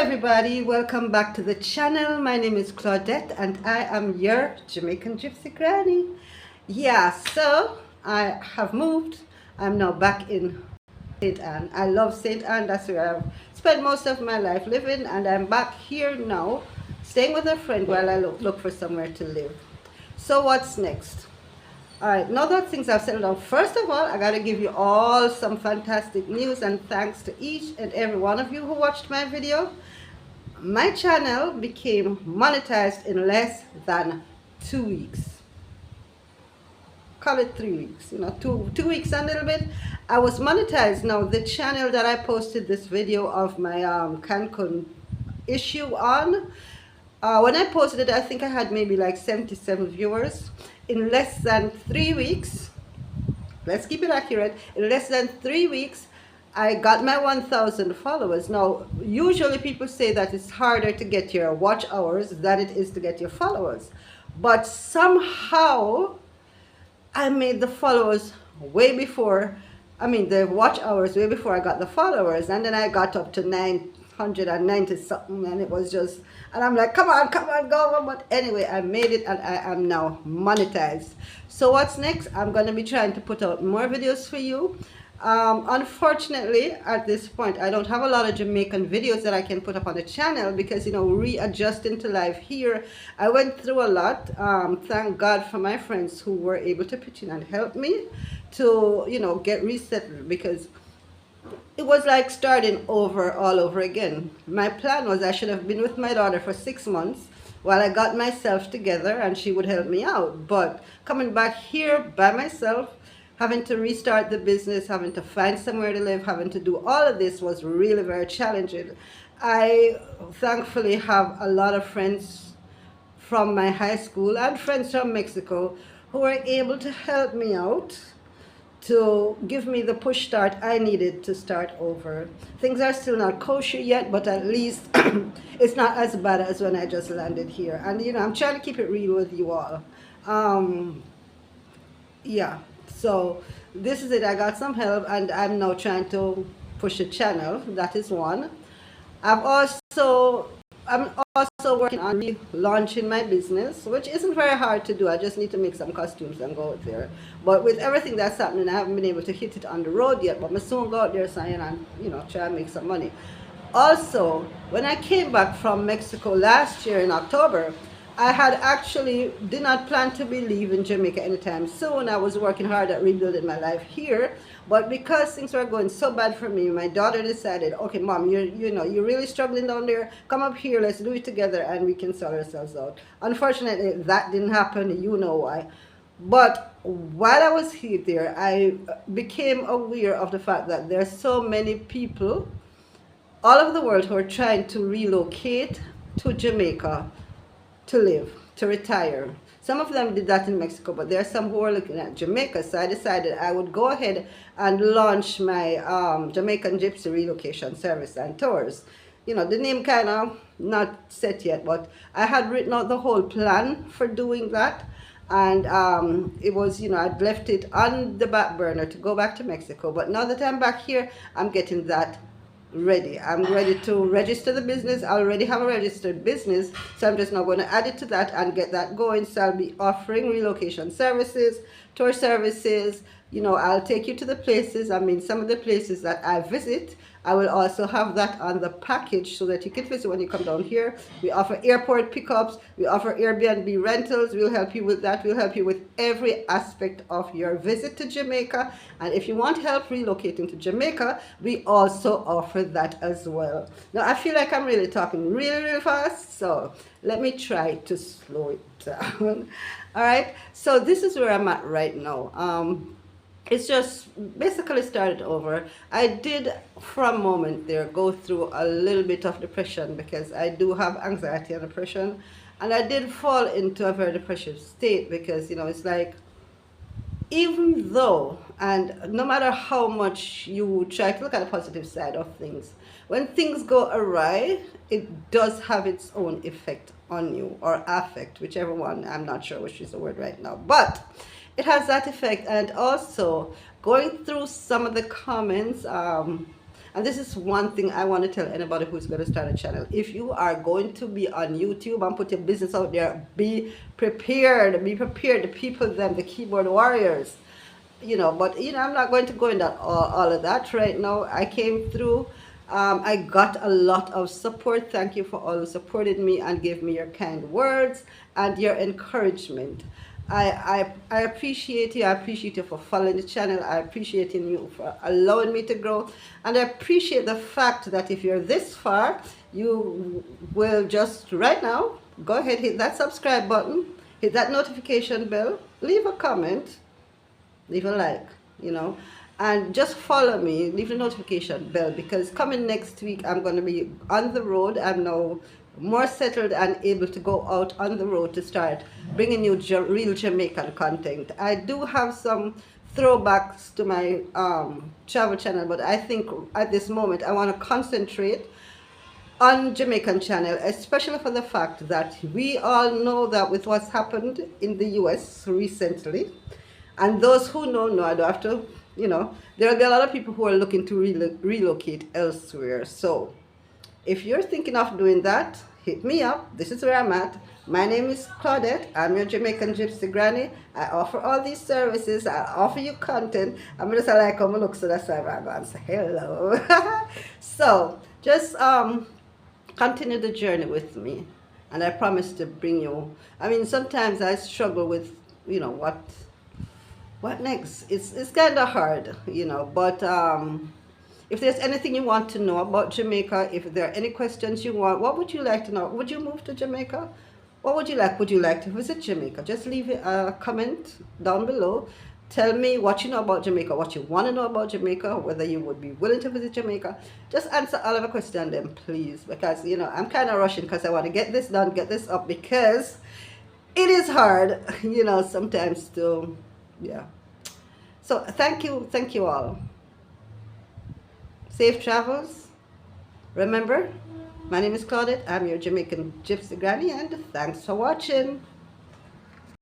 everybody, welcome back to the channel. My name is Claudette and I am your Jamaican Gypsy Granny. So I have moved. I'm now back in St. Anne. I love St. Anne. That's where I've spent most of my life living, and I'm back here now staying with a friend while I look for somewhere to live. So what's next? Alright, now that things have settled down, first of all, I gotta give you all some fantastic news, and thanks to each and every one of you who watched my video. My channel became monetized in less than 2 weeks. Call it 3 weeks, two weeks and a little bit. I was monetized. Now, the channel that I posted this video of my Cancun issue on, when I posted it, I think I had maybe like 77 viewers. In less than 3 weeks, let's keep it accurate, in less than 3 weeks, I got my 1,000 followers. Now, usually people say that it's harder to get your watch hours than it is to get your followers. But somehow, I made the followers way before, the watch hours way before I got the followers. And then I got up to 990 something, and it was just, and I'm like, come on, go on. But anyway, I made it, and I am now monetized. So what's next? I'm going to be trying to put out more videos for you. Unfortunately, at this point, I don't have a lot of Jamaican videos that I can put up on the channel because, readjusting to life here, I went through a lot. Thank God for my friends who were able to pitch in and help me to, get resettled, because it was like starting over all over again. My plan was I should have been with my daughter for 6 months while I got myself together, and she would help me out. But coming back here by myself, having to restart the business, having to find somewhere to live, having to do all of this was really very challenging. I thankfully have a lot of friends from my high school and friends from Mexico who were able to help me out, to give me the push start I needed to start over. Things are still not kosher yet, but at least it's not as bad as when I just landed here. And I'm trying to keep it real with you all. So this is it. I got some help, and I'm now trying to push a channel. That is one. I'm also working on relaunching my business, which isn't very hard to do. I just need to make some costumes and go out there. But with everything that's happening, I haven't been able to hit it on the road yet. But I'm soon go out there and try and make some money. Also, when I came back from Mexico last year in October, I had actually did not plan to be leaving Jamaica anytime soon. I was working hard at rebuilding my life here, but because things were going so bad for me, my daughter decided, okay, Mom, you're really struggling down there. Come up here, let's do it together, and we can sort ourselves out. Unfortunately, that didn't happen. You know why. But while I was here there, I became aware of the fact that there are so many people all over the world who are trying to relocate to Jamaica to live, to retire. Some of them did that in Mexico, but there are some who are looking at Jamaica. So I decided I would go ahead and launch my Jamaican Gypsy relocation service and tours. The name kind of not set yet, but I had written out the whole plan for doing that. And it was, I'd left it on the back burner to go back to Mexico. But now that I'm back here, I'm getting that ready. I'm ready to register the business. I already have a registered business, so I'm just now going to add it to that and get that going. So I'll be offering relocation services, tour services. I'll take you to the places. Some of the places that I visit, I will also have that on the package so that you can visit when you come down here. We offer airport pickups. We offer Airbnb rentals. We'll help you with that. We'll help you with every aspect of your visit to Jamaica. And if you want help relocating to Jamaica, we also offer that as well. Now, I feel like I'm really talking really fast, so let me try to slow it down. All right, so this is where I'm at right now. It's just basically started over. I did, for a moment there, go through a little bit of depression because I do have anxiety and depression. And I did fall into a very depressive state because, it's like, even though, and no matter how much you try to look at the positive side of things, when things go awry, it does have its own effect on you, or affect, whichever one. I'm not sure which is the word right now. But it has that effect. And also going through some of the comments, And this is one thing I want to tell anybody who's going to start a channel. If you are going to be on YouTube and put your business out there, be prepared. Be prepared. The people, them, the keyboard warriors. But I'm not going to go in that all of that right now. I came through. I got a lot of support. Thank you for all who supported me and gave me your kind words and your encouragement. I appreciate you. I appreciate you for following the channel. I appreciate you for allowing me to grow. And I appreciate the fact that if you're this far, you will just right now go ahead, hit that subscribe button, hit that notification bell, leave a comment, leave a like, and just follow me, leave the notification bell, because coming next week I'm going to be on the road. I'm now more settled and able to go out on the road to start bringing you real Jamaican content. I do have some throwbacks to my travel channel, but I think at this moment I want to concentrate on Jamaican channel, especially for the fact that we all know that with what's happened in the US recently, and those who know, I don't have to, there'll be a lot of people who are looking to relocate elsewhere. So if you're thinking of doing that, hit me up. This is where I'm at. My name is Claudette. I'm your Jamaican Gypsy Granny. I offer all these services. I offer you content. I'm just like, come look, so that's why I'm going to say hello. So just continue the journey with me. And I promise to bring you, sometimes I struggle with, what next? It's kind of hard, but if there's anything you want to know about Jamaica, if there are any questions you want, what would you like to know? Would you move to Jamaica? What would you like? Would you like to visit Jamaica? Just leave a comment down below. Tell me what you know about Jamaica, what you want to know about Jamaica, whether you would be willing to visit Jamaica. Just answer all of the questions then, please, because, I'm kind of rushing because I want to get this done, get this up, because it is hard, sometimes to, yeah. So thank you all. Safe travels. Remember, my name is Claudette. I'm your Jamaican Gypsy Granny, and thanks for watching.